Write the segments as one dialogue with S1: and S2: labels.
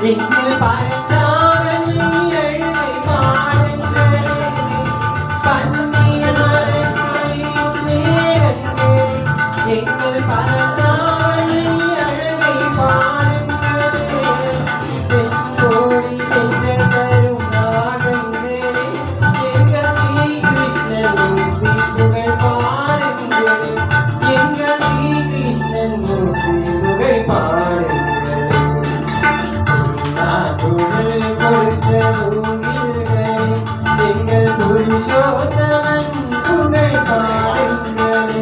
S1: எங்கள் பரந்தாவன் அழுகை பாடுங்கள் பன்னீர் மலர்களின் மேகங்கள் எங்கள் பரந்தாவன் அழுகை பாடுங்கள் தென்கோடி தென்றல் தரும் ராகங்களே எங்கள் ஸ்ரீ கிருஷ்ணன் புகழ் பாடுங்கள் எங்கள் ஸ்ரீ கிருஷ்ணன் புகழ் பாடுங்கள் எங்கள் புருஷோத்தமன் புகழ் பாடுங்களே.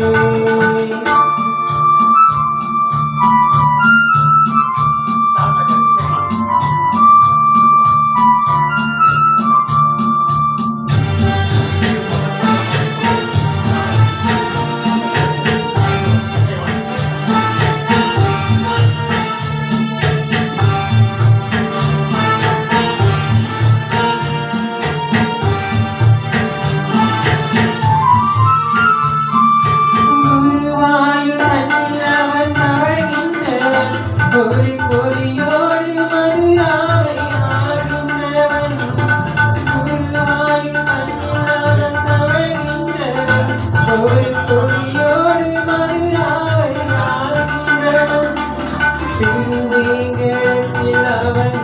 S1: கொடி கொடியோடு மதுராவை ஆடுகின்றவன் குருவாயும் மன்னவன் தவழ்கின்றவன் கொடி கொடியோடு மதுராவை ஆடுகின்றவன் திருவேங்கடத்தில் அவன்